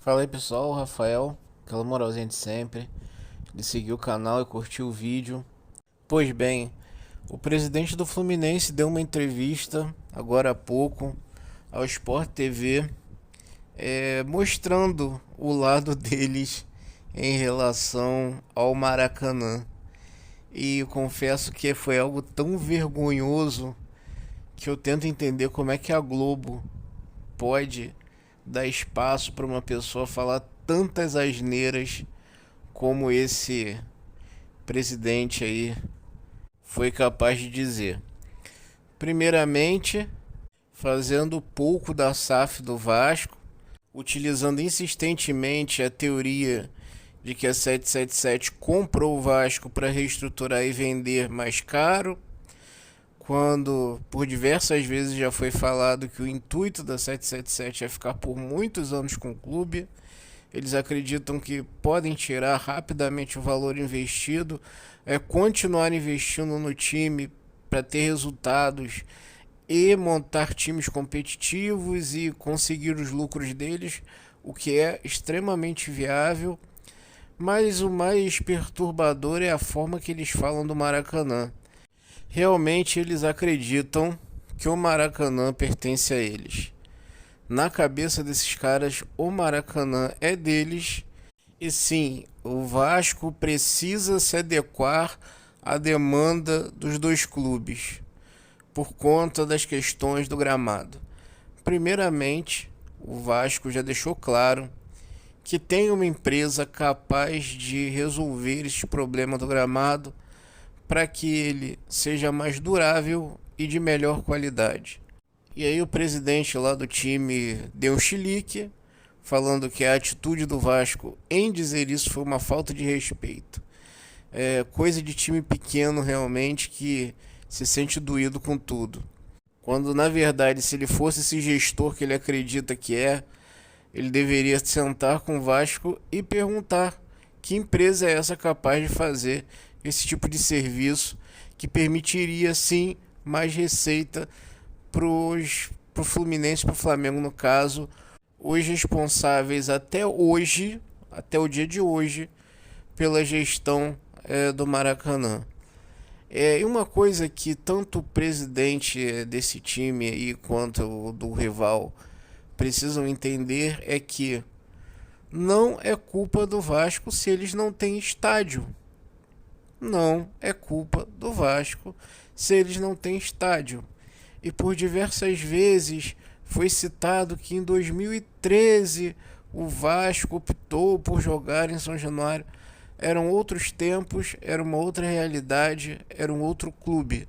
Fala aí pessoal, Rafael, aquela moralzinha de sempre, de seguir o canal e curtir o vídeo. Pois bem, o presidente do Fluminense deu uma entrevista agora há pouco ao Sport TV, mostrando o lado deles em relação ao Maracanã. E eu confesso que foi algo tão vergonhoso que eu tento entender como é que a Globo pode dar espaço para uma pessoa falar tantas asneiras como esse presidente aí foi capaz de dizer. Primeiramente, fazendo pouco da SAF do Vasco, utilizando insistentemente a teoria de que a 777 comprou o Vasco para reestruturar e vender mais caro, quando por diversas vezes já foi falado que o intuito da 777 é ficar por muitos anos com o clube. Eles acreditam que podem tirar rapidamente o valor investido, continuar investindo no time para ter resultados e montar times competitivos e conseguir os lucros deles, o que é extremamente viável. Mas o mais perturbador é a forma que eles falam do Maracanã. Realmente eles acreditam que o Maracanã pertence a eles. Na cabeça desses caras, o Maracanã é deles. E sim, o Vasco precisa se adequar à demanda dos dois clubes por conta das questões do gramado. Primeiramente, o Vasco já deixou claro que tem uma empresa capaz de resolver este problema do gramado para que ele seja mais durável e de melhor qualidade. E aí o presidente lá do time deu um chilique, falando que a atitude do Vasco em dizer isso foi uma falta de respeito. É coisa de time pequeno realmente que se sente doído com tudo. Quando na verdade, se ele fosse esse gestor que ele acredita que é, ele deveria sentar com o Vasco e perguntar que empresa é essa capaz de fazer esse tipo de serviço que permitiria sim mais receita pro Fluminense, pro Flamengo no caso, os responsáveis até hoje, até o dia de hoje, pela gestão do Maracanã. E uma coisa que tanto o presidente desse time aí quanto o do rival precisam entender é que não é culpa do Vasco se eles não têm estádio. Não é culpa do Vasco se eles não têm estádio. E por diversas vezes foi citado que em 2013 o Vasco optou por jogar em São Januário. Eram outros tempos, era uma outra realidade, era um outro clube.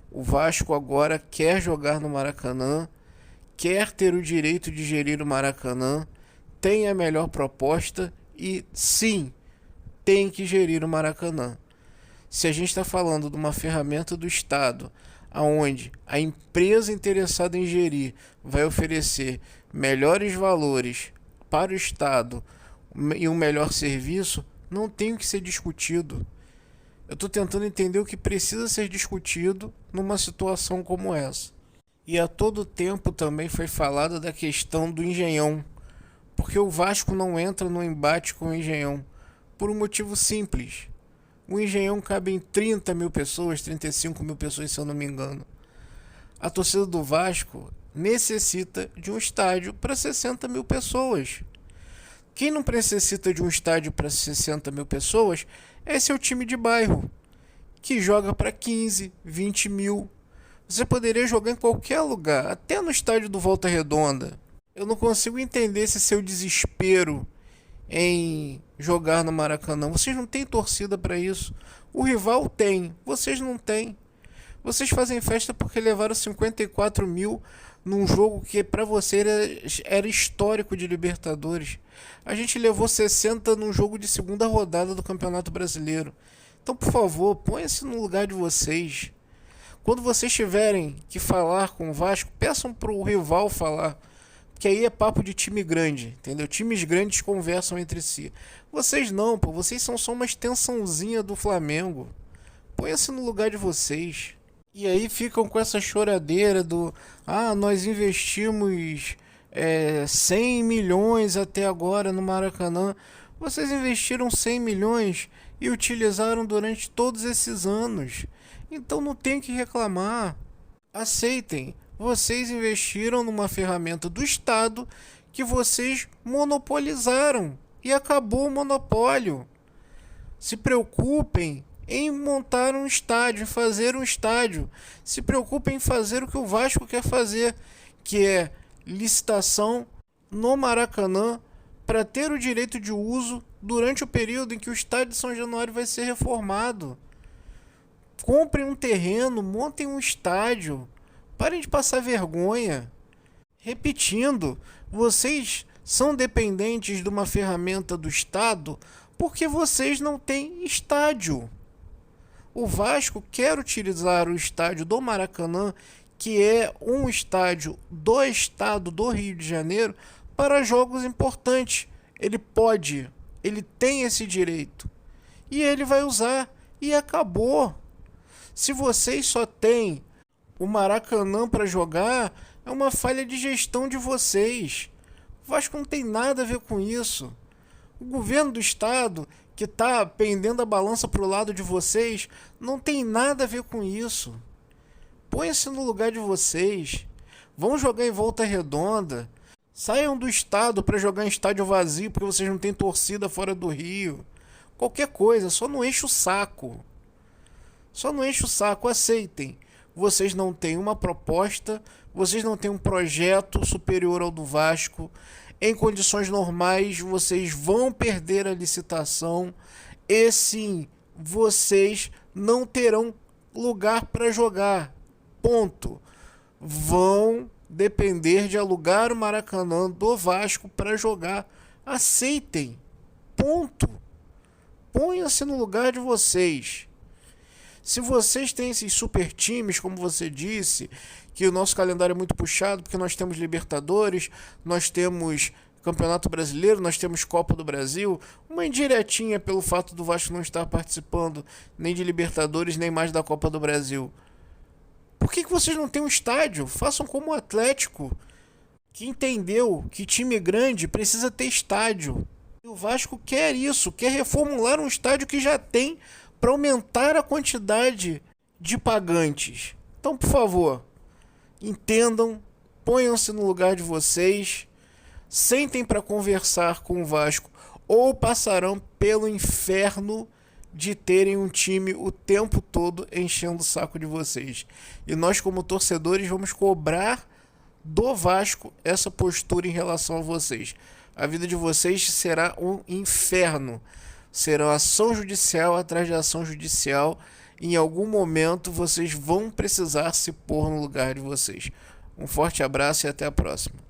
O Vasco agora quer jogar no Maracanã, quer ter o direito de gerir o Maracanã, tem a melhor proposta e sim, tem que gerir o Maracanã. Se a gente está falando de uma ferramenta do Estado, aonde a empresa interessada em gerir vai oferecer melhores valores para o Estado e um melhor serviço, não tem o que ser discutido. Eu estou tentando entender o que precisa ser discutido numa situação como essa. E a todo tempo também foi falado da questão do Engenhão, porque o Vasco não entra no embate com o Engenhão por um motivo simples. O Engenhão cabe em 30 mil pessoas, 35 mil pessoas, se eu não me engano. A torcida do Vasco necessita de um estádio para 60 mil pessoas. Quem não necessita de um estádio para 60 mil pessoas é seu time de bairro, que joga para 15, 20 mil. Você poderia jogar em qualquer lugar, até no estádio do Volta Redonda. Eu não consigo entender esse seu desespero em jogar no Maracanã. Vocês não têm torcida para isso. O rival tem, vocês não têm. Vocês fazem festa porque levaram 54 mil num jogo que para você era histórico de Libertadores. A gente levou 60 num jogo de segunda rodada do Campeonato Brasileiro. Então, por favor, ponha-se no lugar de vocês. Quando vocês tiverem que falar com o Vasco, peçam para o rival falar. Que aí é papo de time grande, entendeu? Times grandes conversam entre si. Vocês não, pô. Vocês são só uma extensãozinha do Flamengo. Ponha-se no lugar de vocês. E aí ficam com essa choradeira do... Ah, nós investimos 100 milhões até agora no Maracanã. Vocês investiram 100 milhões e utilizaram durante todos esses anos. Então não tem que reclamar. Aceitem. Vocês investiram numa ferramenta do Estado que vocês monopolizaram e acabou o monopólio. Se preocupem em montar um estádio, em fazer um estádio. Se preocupem em fazer o que o Vasco quer fazer, que é licitação no Maracanã para ter o direito de uso durante o período em que o estádio de São Januário vai ser reformado. Comprem um terreno, montem um estádio. Parem de passar vergonha. Repetindo, vocês são dependentes de uma ferramenta do Estado porque vocês não têm estádio. O Vasco quer utilizar o estádio do Maracanã, que é um estádio do estado do Rio de Janeiro, para jogos importantes. Ele pode, ele tem esse direito. E ele vai usar. E acabou. Se vocês só têm o Maracanã para jogar, é uma falha de gestão de vocês. O Vasco não tem nada a ver com isso. O governo do estado, que está pendendo a balança para o lado de vocês, não tem nada a ver com isso. Põe-se no lugar de vocês. Vão jogar em Volta Redonda. Saiam do estado para jogar em estádio vazio porque vocês não têm torcida fora do Rio. Qualquer coisa, só não enche o saco. Só não enche o saco, aceitem. Vocês não têm uma proposta, vocês não têm um projeto superior ao do Vasco. Em condições normais, vocês vão perder a licitação e sim, vocês não terão lugar para jogar. Ponto. Vão depender de alugar o Maracanã do Vasco para jogar. Aceitem. Ponto. Ponham-se no lugar de vocês. Se vocês têm esses super times, como você disse, que o nosso calendário é muito puxado, porque nós temos Libertadores, nós temos Campeonato Brasileiro, nós temos Copa do Brasil, uma indiretinha pelo fato do Vasco não estar participando nem de Libertadores, nem mais da Copa do Brasil. Por que vocês não têm um estádio? Façam como o Atlético, que entendeu que time grande precisa ter estádio. E o Vasco quer isso, quer reformular um estádio que já tem para aumentar a quantidade de pagantes. Então, por favor, entendam, ponham-se no lugar de vocês, sentem para conversar com o Vasco ou passarão pelo inferno de terem um time o tempo todo enchendo o saco de vocês. E nós, como torcedores, vamos cobrar do Vasco essa postura em relação a vocês. A vida de vocês será um inferno. Será ação judicial atrás de ação judicial. Em algum momento vocês vão precisar se pôr no lugar de vocês. Um forte abraço e até a próxima.